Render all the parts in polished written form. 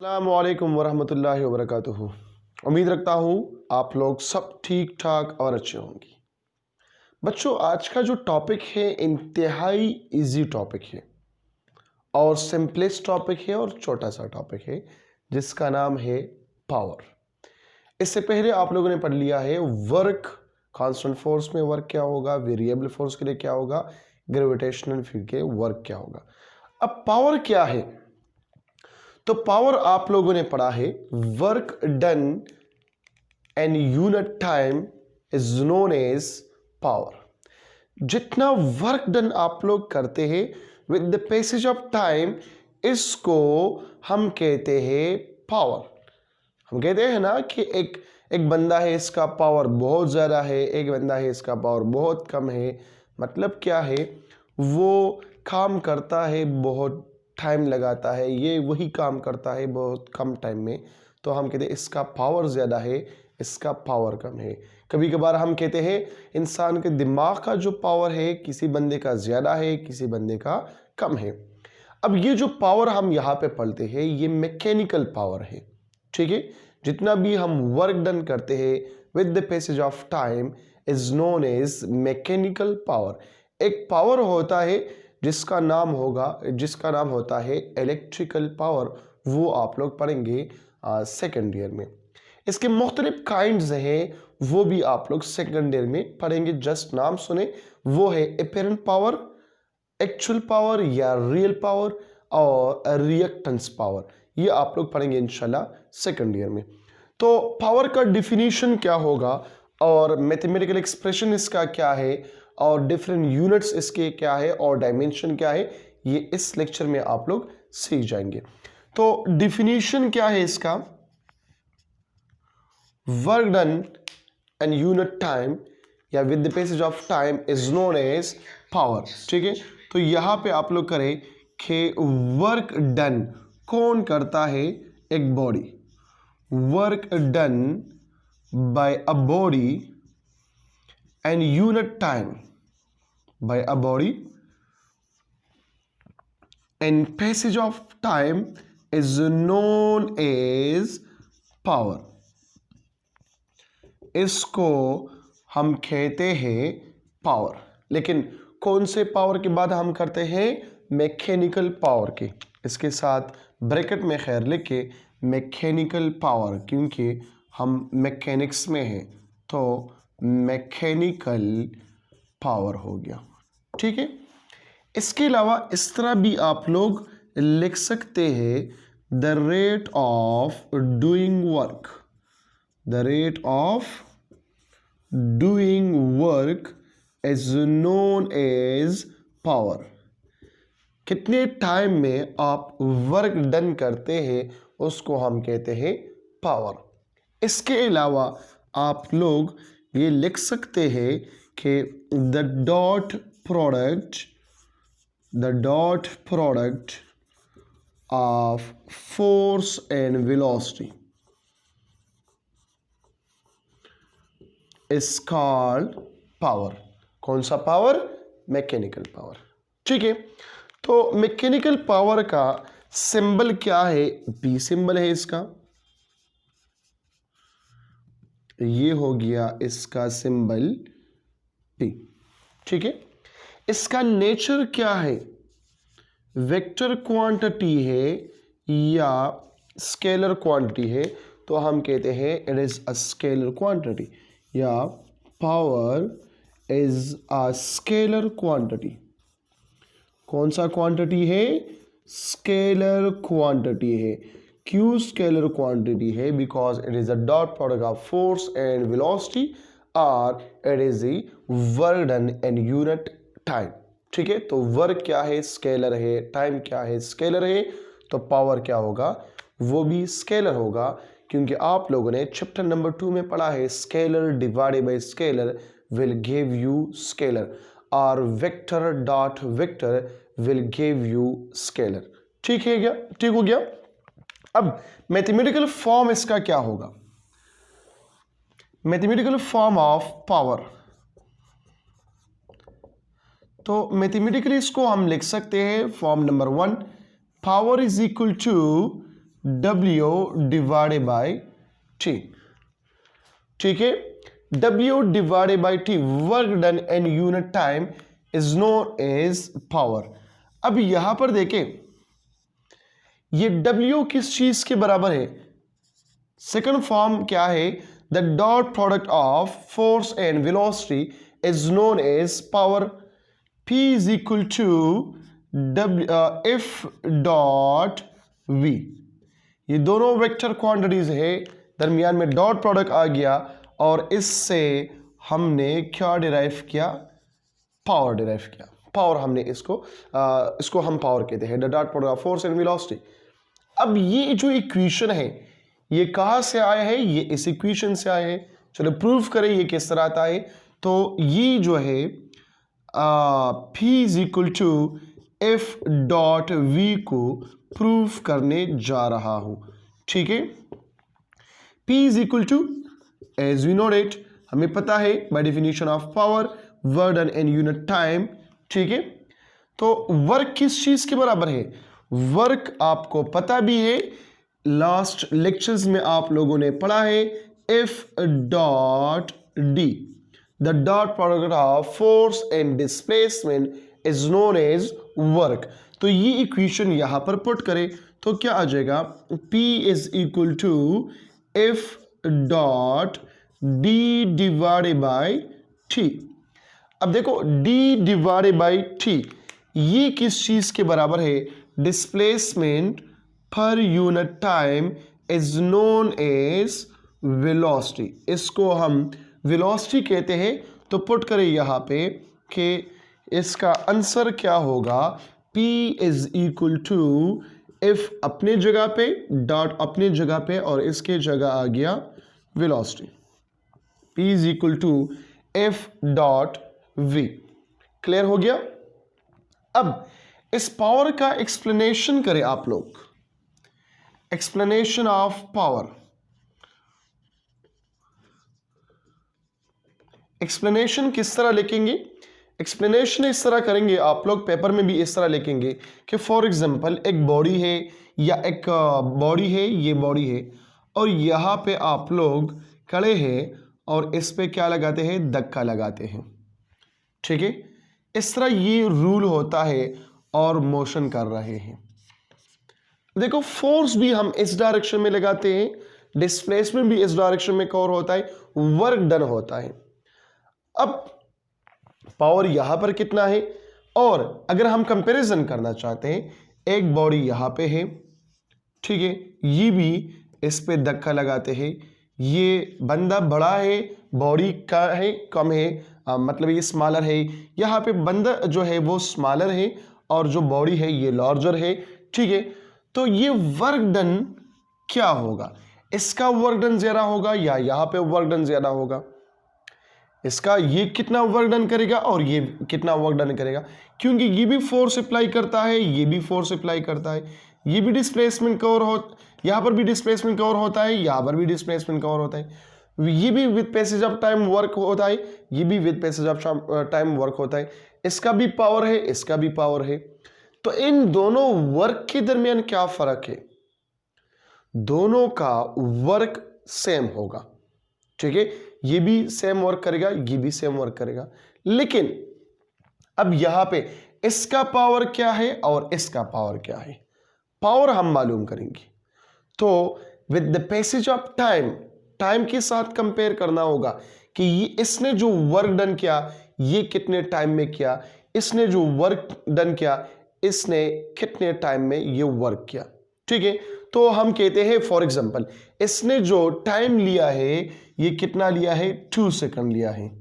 अस्सलामुअलैकुम वरहमतुल्लाहि वबरकातुहू। उम्मीद रखता हूँ आप लोग सब ठीक ठाक और अच्छे होंगे। बच्चों, आज का जो टॉपिक है इंतहाई इजी टॉपिक है और सिंपलेस्ट टॉपिक है और छोटा सा टॉपिक है जिसका नाम है पावर। इससे पहले आप लोगों ने पढ़ लिया है वर्क, कांस्टेंट फोर्स में वर्क क्या होगा, वेरिएबल फोर्स के लिए क्या होगा, ग्रेविटेशनल फील्ड के वर्क क्या होगा। अब पावर क्या है? तो पावर आप लोगों ने पढ़ा है work done in unit time is known as power. जितना वर्क डन आप लोग करते हैं with the passage of time, इसको हम कहते हैं पावर। हम कहते हैं ना कि एक बंदा है, इसका पावर बहुत ज़्यादा है, एक बंदा है इसका पावर बहुत कम है। मतलब क्या है? वो काम करता है, बहुत टाइम लगाता है, ये वही काम करता है बहुत कम टाइम में, तो हम कहते हैं इसका पावर ज़्यादा है, इसका पावर कम है। कभी कभार हम कहते हैं इंसान के दिमाग का जो पावर है किसी बंदे का ज़्यादा है, किसी बंदे का कम है। अब ये जो पावर हम यहाँ पे पढ़ते हैं ये मैकेनिकल पावर है, ठीक है। जितना भी हम वर्क डन करते हैं with the passage of time is known as mechanical power. एक पावर होता है जिसका नाम होता है इलेक्ट्रिकल पावर। वो आप लोग पढ़ेंगे सेकेंड ईयर में। इसके मुख्तलिफ काइंड्स हैं, वो भी आप लोग सेकेंड ईयर में पढ़ेंगे। जस्ट नाम सुने, वो है एपेरेंट पावर, एक्चुअल पावर या रियल पावर और रिएक्टेंस पावर। ये आप लोग पढ़ेंगे इंशाल्लाह सेकंड ईयर में। तो पावर का डिफिनीशन क्या होगा और मैथमेटिकल एक्सप्रेशन इसका क्या है और डिफरेंट यूनिट्स इसके क्या है और डायमेंशन क्या है, ये इस लेक्चर में आप लोग सीख जाएंगे। तो डिफिनीशन क्या है इसका? Work done and unit time या with the passage of time is known as power, ठीक है। तो यहाँ पे आप लोग करें कि वर्क डन कौन करता है? एक body. Work done by a body and unit time by a body and passage of time is known as power. इसको हम कहते हैं पावर। लेकिन कौन से पावर की बात हम करते हैं? मैकेनिकल पावर की। इसके साथ ब्रैकेट में खैर लिख के मैकेनिकल पावर, क्योंकि हम मैकेनिक्स में हैं तो मैकेनिकल पावर हो गया, ठीक है। इसके अलावा इस तरह भी आप लोग लिख सकते हैं the rate of doing work. The rate of doing work is known as power. कितने टाइम में आप वर्क डन करते हैं उसको हम कहते हैं पावर। इसके अलावा आप लोग ये लिख सकते हैं कि the dot product of force and velocity is called power. कौन सा पावर? मैकेनिकल पावर, ठीक है। तो मैकेनिकल पावर का सिंबल क्या है? पी सिंबल है इसका। ये हो गया इसका सिंबल पी, ठीक है। इसका नेचर क्या है? वेक्टर क्वांटिटी है या स्केलर क्वांटिटी है? तो हम कहते हैं it is a scalar quantity या power is a scalar quantity. कौन सा क्वांटिटी है? स्केलर क्वांटिटी है। क्यों स्केलर क्वांटिटी है? Because it is a dot product of force and velocity और it is the work done in unit time, ठीक है। तो वर्क क्या है? स्केलर है। टाइम क्या है? स्केलर है। तो पावर क्या होगा? वो भी स्केलर होगा, क्योंकि आप लोगों ने चैप्टर नंबर 2 में पढ़ा है scalar divided by scalar will give you scalar और vector dot vector will give you scalar, ठीक है क्या? ठीक हो गया। अब मैथमेटिकल फॉर्म इसका क्या होगा? Mathematical form of power. तो मैथमेटिकली इसको हम लिख सकते हैं form number 1, power is equal to W divided by T। ठीक है, W divided by T, work done in unit time is known as power. अब यहां पर देखें, ये W किस चीज के बराबर है? सेकंड फॉर्म क्या है? The dot product of force and velocity is known as power. P is equal to F dot V। ये दोनों वेक्टर क्वांटिटीज है, दरमियान में डॉट प्रोडक्ट आ गया और इससे हमने क्या डिराइव किया? पावर डिराइव किया। पावर हमने इसको हम पावर कहते हैं, the dot product of force and velocity. अब ये जो इक्वेशन है ये कहां से आया है? ये इस इक्वेशन से आया है। चलो प्रूव करें ये किस तरह आता है। तो ये जो है P is equal to F dot V को प्रूव करने जा रहा हूं। ठीक है, P is equal to, as we know it, हमें पता है by definition of power, work done in unit time. ठीक है, तो वर्क किस चीज के बराबर है? वर्क आपको पता भी है, लास्ट लेक्चर्स में आप लोगों ने पढ़ा है, F dot D, the dot product of force and displacement is known as work. तो ये इक्वेशन यहां पर पुट करें तो क्या आ जाएगा? P is equal to F dot D divided by T। अब देखो D डिवाइडेड बाई T ये किस चीज के बराबर है? Displacement per unit time is known as velocity. इसको हम वेलोसिटी कहते हैं। तो पुट करें यहां पे कि इसका आंसर क्या होगा? P is equal to F अपने जगह पे, डॉट अपने जगह पे, और इसके जगह आ गया velocity. P is equal to F dot V। Clear हो गया? अब इस पावर का एक्सप्लेनेशन करें आप लोग। एक्सप्लेनेशन ऑफ पावर, एक्सप्लेनेशन किस तरह लिखेंगे? एक्सप्लेनेशन इस तरह करेंगे आप लोग, पेपर में भी इस तरह लिखेंगे कि फॉर एग्जांपल एक बॉडी है या एक बॉडी है, ये बॉडी है, और यहाँ पे आप लोग खड़े हैं और इस पे क्या लगाते हैं? धक्का लगाते हैं। ठीक है, इस तरह ये रूल होता है और मोशन कर रहे हैं। देखो फोर्स भी हम इस डायरेक्शन में लगाते हैं, डिस्प्लेसमेंट भी इस डायरेक्शन में कवर होता है, वर्क डन होता है। अब पावर यहां पर कितना है? और अगर हम कंपैरिजन करना चाहते हैं, एक बॉडी यहां पे है, ठीक है, ये भी इस पे धक्का लगाते हैं, ये बंदा बड़ा है, बॉडी का है कम है, मतलब ये स्मॉलर है, यहाँ पे बंदा जो है वो स्मॉलर है और जो बॉडी है ये लार्जर है। ठीक है, तो ये वर्क डन क्या होगा? इसका वर्क डन ज्यादा होगा या यहाँ पे वर्क डन ज्यादा होगा? इसका ये कितना वर्क डन करेगा और ये कितना वर्क डन करेगा, क्योंकि ये भी फोर्स अप्लाई करता है, ये भी फोर्स अप्लाई करता है, ये भी डिस्प्लेसमेंट कवर हो, यहाँ पर भी डिस्प्लेसमेंट कवर होता है, यहाँ पर भी डिस्प्लेसमेंट कवर होता है, ये भी with passage of time work होता है, ये भी with passage of time work होता है। इसका भी पावर है, इसका भी पावर है। तो इन दोनों वर्क के दरमियान क्या फर्क है? दोनों का वर्क सेम होगा। ठीक है, ये भी सेम वर्क करेगा, ये भी सेम वर्क करेगा, लेकिन अब यहां पे इसका पावर क्या है और इसका पावर क्या है, पावर हम मालूम करेंगे। तो with the passage of time, time के साथ कंपेयर करना होगा कि ये इसने जो वर्क डन किया ये कितने टाइम में किया, इसने जो वर्क डन किया इसने कितने टाइम में ये वर्क किया। ठीक है, तो हम कहते हैं फॉर एग्जांपल इसने जो टाइम लिया है ये कितना लिया है? 2 सेकंड लिया है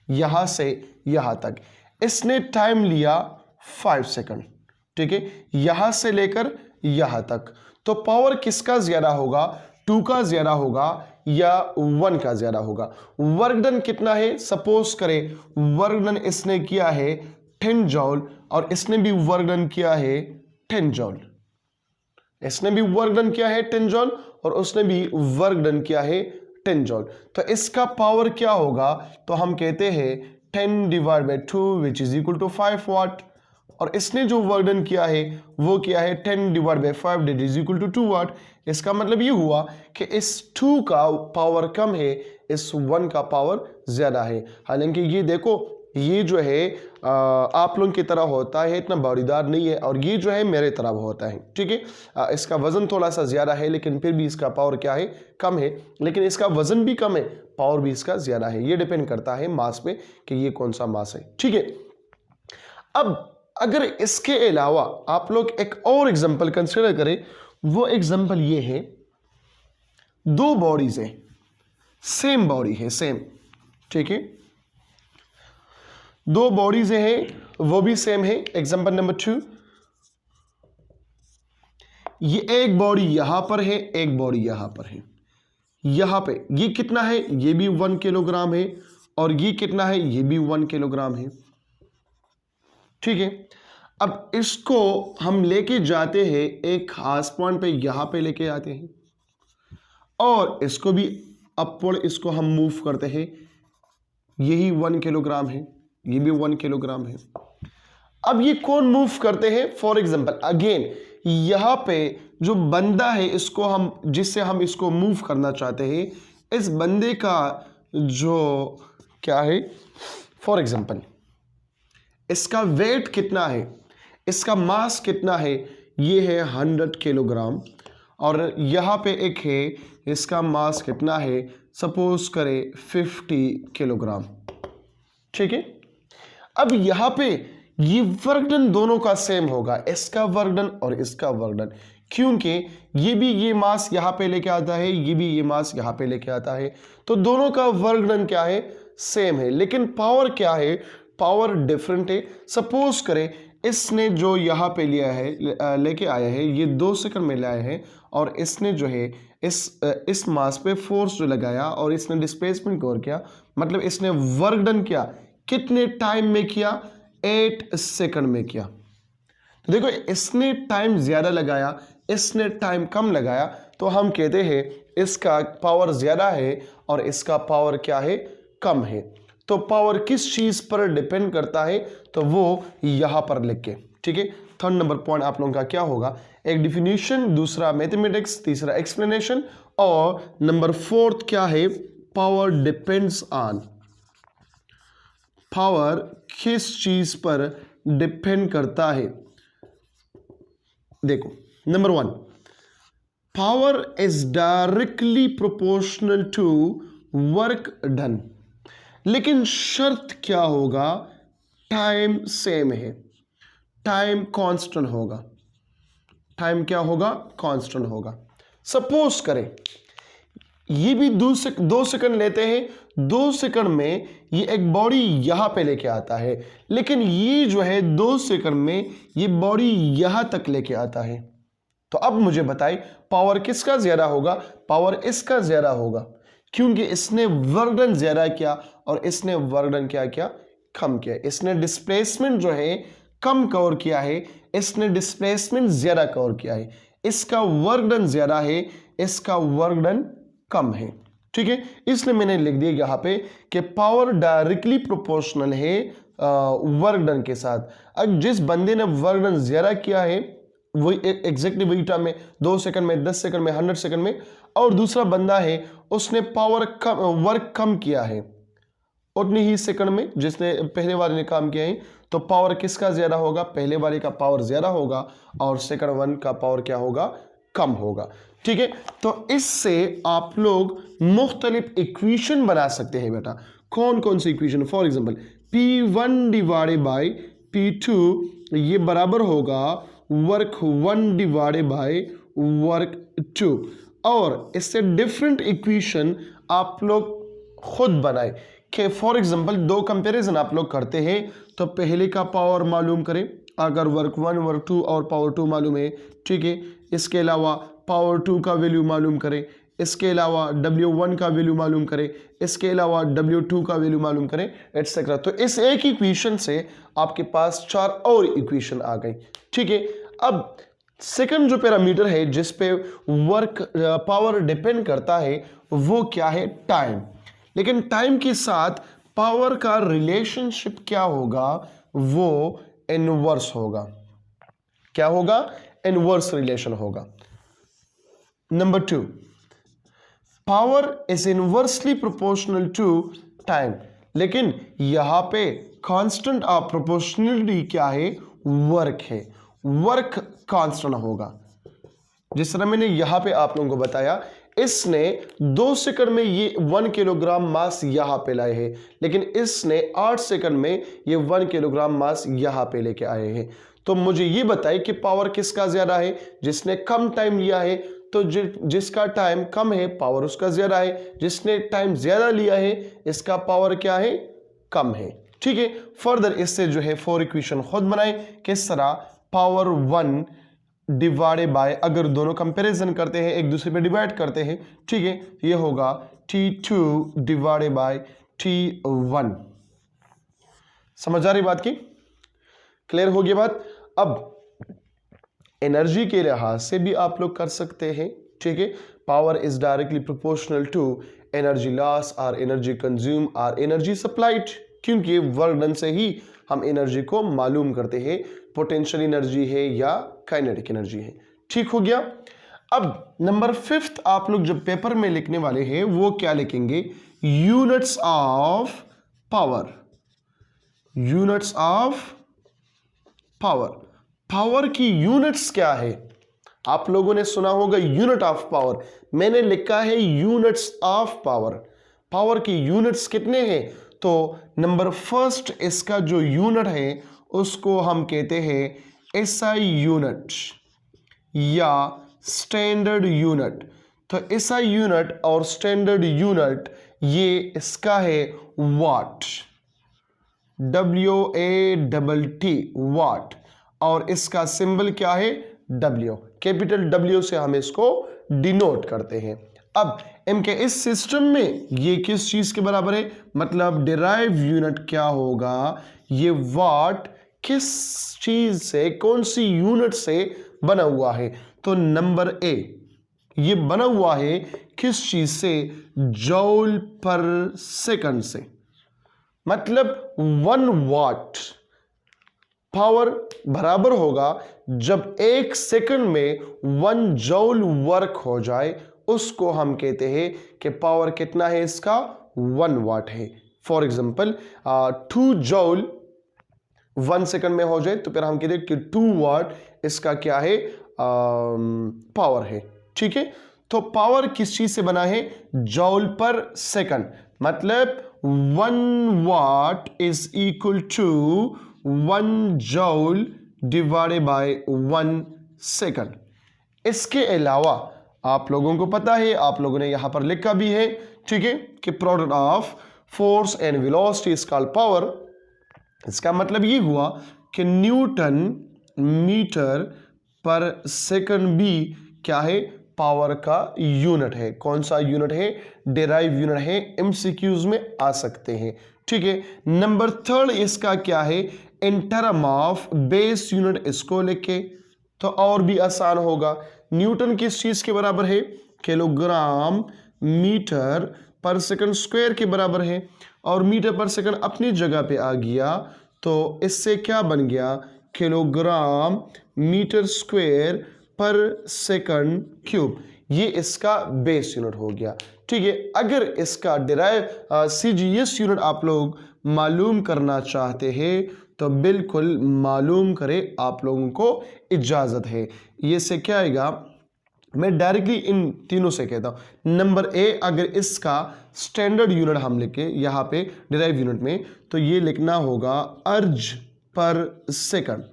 यहां से यहां तक। इसने टाइम लिया 5 सेकंड। ठीक है, यहां से लेकर यहां तक। तो पावर किसका ज्यादा होगा? 2 का ज्यादा होगा या 1 का ज्यादा होगा? वर्क डन कितना है? सपोज करें वर्क डन इसने किया है 10 जॉल और इसने भी वर्क डन किया है 10 जॉल। इसने भी वर्क डन किया है 10 जॉल और उसने भी वर्क डन किया है 10 जॉल। तो इसका पावर क्या होगा? तो हम कहते हैं 10 divide by 2 which is equal to 5 watt, और इसने जो वर्क डन किया है वो किया है 10 divide by 5 that is equal to 2 watt. इसका मतलब ये हुआ कि इस 2 का पावर कम है, इस 1 का पावर ज्यादा है। हालांकि ये देखो, ये जो है आप लोगों की तरह होता है, इतना बॉडीदार नहीं है, और ये जो है मेरे तरह होता है, ठीक है। इसका वजन थोड़ा सा ज्यादा है, लेकिन फिर भी इसका पावर क्या है, कम है। लेकिन इसका वजन भी कम है, पावर भी इसका ज्यादा है। ये डिपेंड करता है मास पे कि ये कौन सा मास है, ठीक है। अब अगर इसके अलावा आप लोग एक और एग्जांपल कंसीडर करें, वो एग्जांपल ये है, दो बॉडीज है, सेम बॉडी है, सेम, ठीक है, दो बॉडीज है, वो भी सेम है। एग्जांपल नंबर 2, ये एक बॉडी यहां पर है, एक बॉडी यहां पर है। यहां पे ये कितना है, ये भी 1 किलोग्राम है, और ये कितना है, ये भी 1 किलोग्राम है, ठीक है। अब इसको हम लेके जाते हैं एक खास पॉइंट पे, यहां पे लेके आते हैं, और इसको भी अपवर्ड इसको हम मूव करते हैं। यही 1 किलोग्राम है, ये भी 1 किलोग्राम है। अब ये कौन मूव करते हैं, फॉर एग्जांपल अगेन यहां पे जो बंदा है, इसको हम, जिससे हम इसको मूव करना चाहते हैं, इस बंदे का जो क्या है, फॉर एग्जांपल इसका वेट कितना है, इसका मास कितना है, ये है 100 किलोग्राम, और यहां पे एक है, इसका मास कितना है, सपोज करें 50 किलोग्राम, ठीक है। अब यहां पे ये वर्क डन दोनों का सेम होगा, इसका वर्क डन और इसका वर्क डन, क्योंकि ये भी ये मास यहां पे लेके आता है, ये भी ये मास यहां पे लेके आता है, तो दोनों का वर्क डन क्या है, सेम है। लेकिन पावर क्या है, पावर डिफरेंट है। सपोज करें इसने जो यहां पे लिया है, लेके आया है, ये 2 सेकंड में लाया है, और इसने जो है इस मास पे फोर्स जो लगाया, और इसने डिस्प्लेसमेंट कवर किया, मतलब इसने वर्क डन किया, कितने टाइम में किया, 8 सेकंड में किया। तो देखो, इसने टाइम ज्यादा लगाया, इसने टाइम कम लगाया, तो हम कहते हैं इसका पावर ज्यादा है और इसका पावर क्या है, कम है। तो पावर किस चीज पर डिपेंड करता है, तो वो यहां पर लिख के, ठीक है। थर्ड नंबर पॉइंट आप लोगों का क्या होगा, एक डिफिनीशन, दूसरा मैथमेटिक्स, तीसरा एक्सप्लेनेशन, और नंबर 4 क्या है, पावर डिपेंड्स ऑन, पावर किस चीज पर डिपेंड करता है। देखो, number 1, power is directly proportional to work done, लेकिन शर्त क्या होगा, टाइम सेम है, टाइम कांस्टेंट होगा, टाइम क्या होगा, कांस्टेंट होगा। सपोज करें ये भी 2 सेकंड लेते हैं, 2 सेकंड में ये एक बॉडी यहां पे लेके आता है, लेकिन ये जो है 2 सेकंड में ये बॉडी यहां तक लेके आता है। तो अब मुझे बताइए पावर किसका ज्यादा होगा, पावर इसका ज्यादा होगा, क्योंकि इसने वर्क डन ज्यादा किया और इसने वर्क डन क्या किया, कम किया। इसने डिस्प्लेसमेंट जो है कम कवर किया है, इसने डिस्प्लेसमेंट ज्यादा कवर किया है। इसका वर्क डन ज्यादा है, इसका वर्क डन कम है, ठीक है। इसलिए मैंने लिख दिया यहां पे कि पावर डायरेक्टली प्रोपोर्शनल है वर्क डन के साथ। अब जिस बंदे ने वर्क डन ज्यादा किया है, वही एग्जैक्टली वही टाइम में, 2 सेकंड में, 10 सेकंड में, 100 सेकंड में, और दूसरा बंदा है उसने पावर कम, वर्क कम किया है उतनी ही सेकंड में जिसने पहले वाले ने काम किया है। तो पावर किसका ज्यादा होगा, पहले वाले का पावर ज्यादा होगा, और सेकंड वन का पावर क्या होगा, कम होगा, ठीक है। तो इससे आप लोग मुख्तलिफ इक्वेशन बना सकते हैं बेटा। कौन कौन सी equation, for example P1 divided by P2, ये बराबर होगा वर्क 1 डिवाइडेड बाई वर्क 2, और इससे डिफरेंट इक्वेशन आप लोग खुद बनाए कि फॉर एग्जांपल 2 कंपैरिजन आप लोग करते हैं, तो पहले का पावर मालूम करें, अगर वर्क 1, वर्क 2 और पावर 2 मालूम है, ठीक है। इसके अलावा पावर 2 का वैल्यू मालूम करें, इसके अलावा W1 का वैल्यू मालूम करें, इसके अलावा W2 का वैल्यू मालूम करें, एटसेट्रा। तो इस एक इक्वेशन से आपके पास 4 और इक्वेशन आ गई, ठीक है। अब सेकंड जो पैरामीटर है जिस पे वर्क पावर डिपेंड करता है, वो क्या है, टाइम। लेकिन टाइम के साथ पावर का रिलेशनशिप क्या होगा, वो इनवर्स होगा। क्या होगा? इनवर्स रिलेशन होगा। Number 2, power is inversely proportional to time. लेकिन यहां पे कांस्टेंट ऑफ प्रोपोर्शनलिटी क्या है? वर्क है। वर्क कांस्टेंट होगा। जिस तरह मैंने यहां पे आप लोगों को बताया, इसने 2 सेकंड में ये 1 किलोग्राम मास यहां पे लाए हैं, लेकिन इसने 8 सेकंड में ये 1 किलोग्राम मास यहां पे लेके आए हैं। तो मुझे ये बताइए कि पावर किसका ज्यादा है? जिसने कम टाइम लिया है, तो जिसका टाइम कम है पावर उसका ज्यादा है, जिसने टाइम ज्यादा लिया है इसका पावर क्या है? कम है। ठीक है, फर्दर इससे जो है 4 इक्वेशन खुद बनाए। किस तरह? पावर 1 डिवाइडेड बाय, अगर दोनों कंपैरिजन करते हैं, एक दूसरे पे डिवाइड करते हैं, ठीक है, ये होगा T2 डिवाइडेड बाय T1। समझ आ रही बात की? क्लियर हो गई बात? अब एनर्जी के लिहाज से भी आप लोग कर सकते हैं। ठीक है, power is directly proportional to energy loss और एनर्जी कंज्यूम और एनर्जी सप्लाइड, क्योंकि वर्क डन से ही हम एनर्जी को मालूम करते हैं, पोटेंशियल एनर्जी है या काइनेटिक एनर्जी है। ठीक हो गया। अब नंबर 5 आप लोग जब पेपर में लिखने वाले हैं वो क्या लिखेंगे? Units of power. Units of power. Power की यूनिट्स क्या है? आप लोगों ने सुना होगा यूनिट ऑफ पावर, मैंने लिखा है यूनिट्स ऑफ पावर। पावर की यूनिट्स कितने हैं? तो नंबर 1 इसका जो यूनिट है उसको हम कहते हैं SI यूनिट या स्टैंडर्ड यूनिट। तो SI यूनिट और स्टैंडर्ड यूनिट ये इसका है वाट, WATT वाट, और इसका सिंबल क्या है? W, कैपिटल W से हम इसको डिनोट करते हैं। अब इनके इस सिस्टम में ये किस चीज के बराबर है? मतलब डिराइव यूनिट क्या होगा? ये वाट किस चीज से, कौन सी यूनिट से बना हुआ है? तो नंबर A, ये बना हुआ है किस चीज से? जूल पर सेकंड से। मतलब 1 वाट पावर बराबर होगा जब 1 सेकंड में 1 जूल वर्क हो जाए, उसको हम कहते हैं कि पावर कितना है इसका? 1 वाट है। फॉर एग्जांपल 2 जूल 1 सेकंड में हो जाए तो फिर हम कहते हैं कि 2 वाट इसका क्या है? पावर है। ठीक है, तो पावर किस चीज से बना है? जूल पर सेकंड। मतलब 1 watt is equal to 1 joule divided by 1 second. इसके अलावा आप लोगों को पता है, आप लोगों ने यहां पर लिखा भी है, ठीक है, कि product of force and velocity is called power. इसका मतलब ये हुआ कि न्यूटन मीटर पर सेकंड भी क्या है? पावर का यूनिट है। कौन सा यूनिट है? डिराइव यूनिट है, एमसीक्यूज में आ सकते हैं। ठीक है, नंबर 3 इसका क्या है? इन टर्म ऑफ बेस यूनिट इसको लिखे तो और भी आसान होगा। न्यूटन किस चीज के बराबर है? किलोग्राम मीटर पर सेकंड स्क्वायर के बराबर है, और मीटर पर सेकंड अपनी जगह पे आ गया तो इससे क्या बन गया? किलोग्राम मीटर स्क्वायर पर सेकंड क्यूब। ये इसका बेस यूनिट हो गया। ठीक है, अगर इसका डिराइव CGS यूनिट आप लोग मालूम करना चाहते हैं तो बिल्कुल मालूम करें, आप लोगों को इजाजत है। ये से क्या आएगा? मैं डायरेक्टली इन तीनों से कहता हूं। नंबर A, अगर इसका स्टैंडर्ड यूनिट हम लिखे यहां पे डिराइव यूनिट में, तो ये लिखना होगा अर्ज पर सेकंड।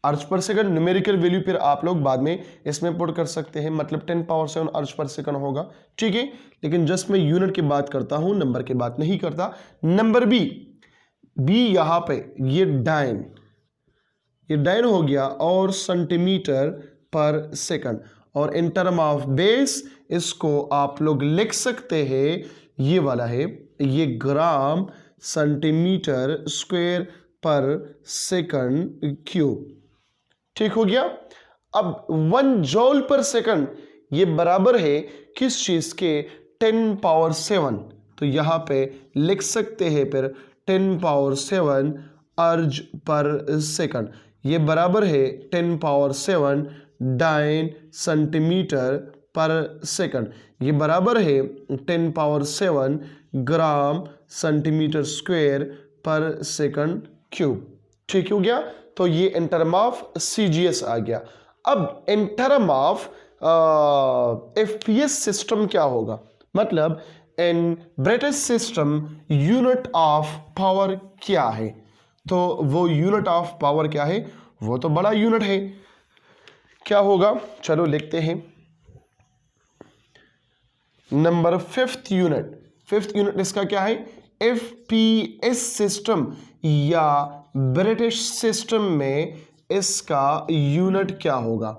अर्ज पर सेकंड न्यूमेरिकल वैल्यू फिर आप लोग बाद में इसमें पुट कर सकते हैं, मतलब 10 पावर 7 अर्ज पर सेकंड होगा। ठीक है, लेकिन जस्ट मैं यूनिट की बात करता हूं, नंबर की बात नहीं करता। नंबर B यहां पे ये डाइन हो गया, और सेंटीमीटर पर सेकंड, और इन टर्म ऑफ बेस इसको आप लोग लिख सकते हैं, ये वाला है, ये ग्राम सेंटीमीटर स्क्वायर पर सेकंड क्यूब। ठीक हो गया। अब 1 जूल पर सेकंड ये बराबर है किस चीज के? 10 पावर 7। तो यहां पे लिख सकते हैं फिर 10 पावर 7 अर्ज पर सेकंड। ये बराबर है 10 पावर 7 डाइन सेंटीमीटर पर सेकंड। ये बराबर है 10 पावर 7 ग्राम सेंटीमीटर स्क्वायर पर सेकंड क्यूब। ठीक हो गया। तो ये इन टर्म ऑफ CGS आ गया। अब इन टर्म ऑफ FPS सिस्टम क्या होगा, मतलब in British system unit of power क्या है। तो वो यूनिट ऑफ पावर क्या है, वो तो बड़ा यूनिट है, क्या होगा, चलो लिखते हैं। नंबर फिफ्थ यूनिट इसका क्या है, FPS सिस्टम या ब्रिटिश सिस्टम में इसका यूनिट क्या होगा।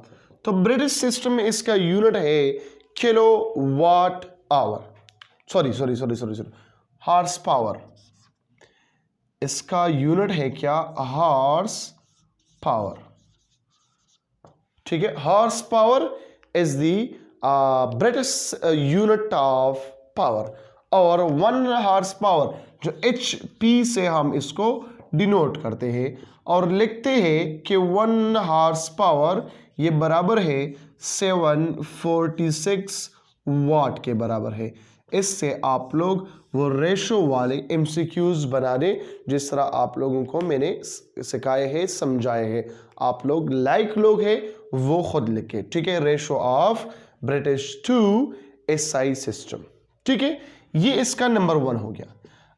तो ब्रिटिश सिस्टम में इसका यूनिट है kilowatt hour, sorry horse power. इसका यूनिट है क्या, हॉर्स पावर। ठीक है, horse power is the British unit of power. और 1 हॉर्स पावर जो HP से हम इसको डिनोट करते हैं और लिखते हैं कि 1 हॉर्स पावर ये बराबर है 746 वाट के बराबर है। इससे आप लोग वो रेशो वाले MCQs बना दें जिस तरह आप लोगों को मैंने सिखाए हैं, समझाए हैं। आप लोग लोग हैं वो खुद लिखे। ठीक है, ratio of British to SI system. ठीक है, ये इसका नंबर 1 हो गया।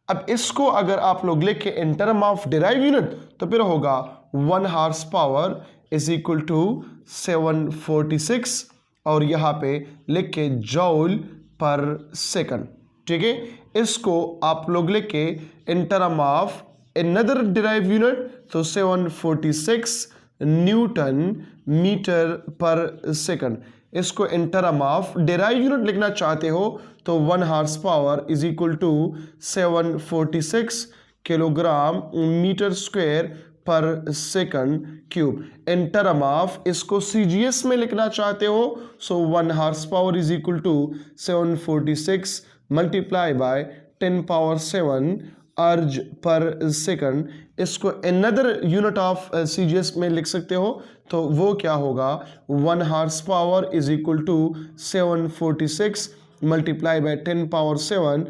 अब इसको अगर आप लोग लिखे in term of derive unit तो फिर होगा 1 horse power is equal to 746 और यहाँ पे लिख के जॉल पर सेकंड। ठीक है, इसको आप लोग लिखे in term of another derive unit तो 746 न्यूटन मीटर पर सेकंड। इसको in term of derive unit लिखना चाहते हो तो 1 horse power is equal to 746 kilogram metre square पर second cube. In term of इसको CGS में लिखना चाहते हो so 1 horse power is equal to 746 multiply by 10 power 7 erg पर सेकंड। इसको अनदर यूनिट ऑफ CGS में लिख सकते हो तो वो क्या होगा, 1 horse power is equal to 746 multiply by 10 power 7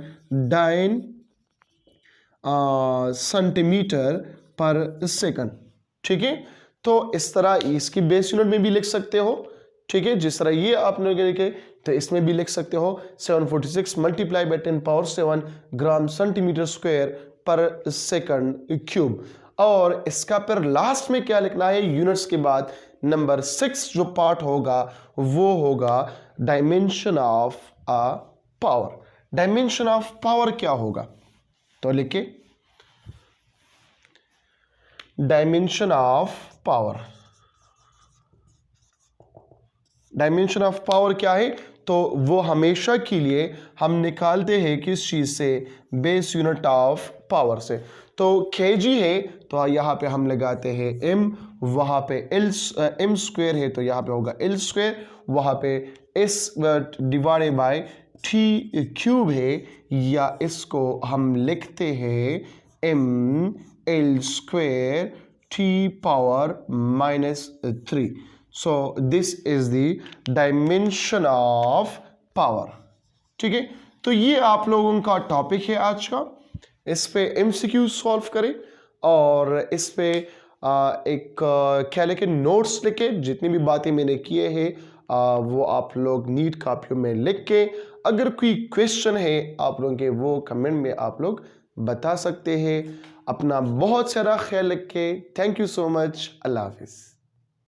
dyne centimetre पर सेकंड। ठीक है, तो इस तरह इसकी बेस यूनिट में भी लिख सकते हो। ठीक है, जिस तरह ये आपने लिखे तो इसमें भी लिख सकते हो 746 multiply by 10 power 7 gram centimetre square पर सेकंड क्यूब। और इसका फिर लास्ट में क्या लिखना है, यूनिट्स के बाद नंबर 6 जो पार्ट होगा वो होगा dimension of a power. Dimension of power क्या होगा, तो लिखे dimension of power. Dimension of power क्या है, तो वो हमेशा के लिए हम निकालते हैं किस चीज से, बेस यूनिट ऑफ पावर से। तो kg है तो यहाँ पे हम लगाते हैं m, वहाँ पे m स्क्वायर है तो यहाँ पे होगा l स्क्वायर, वहाँ पे s divided by t cube है, या इसको हम लिखते हैं m l square t power -3। So this is the dimension of power. ठीक है, तो ये आप लोगों का टॉपिक है आज का। इस पे MCQ सॉल्व करें और इस पे एक क्या लिखे, नोट्स लिखे, जितनी भी बातें मैंने किए हैं वो आप लोग नीट कॉपियों में लिख के, अगर कोई क्वेश्चन है आप लोगों के वो कमेंट में आप लोग बता सकते हैं। अपना बहुत सारा ख्याल रखें। Thank you so much. अल्लाह हाफिज़।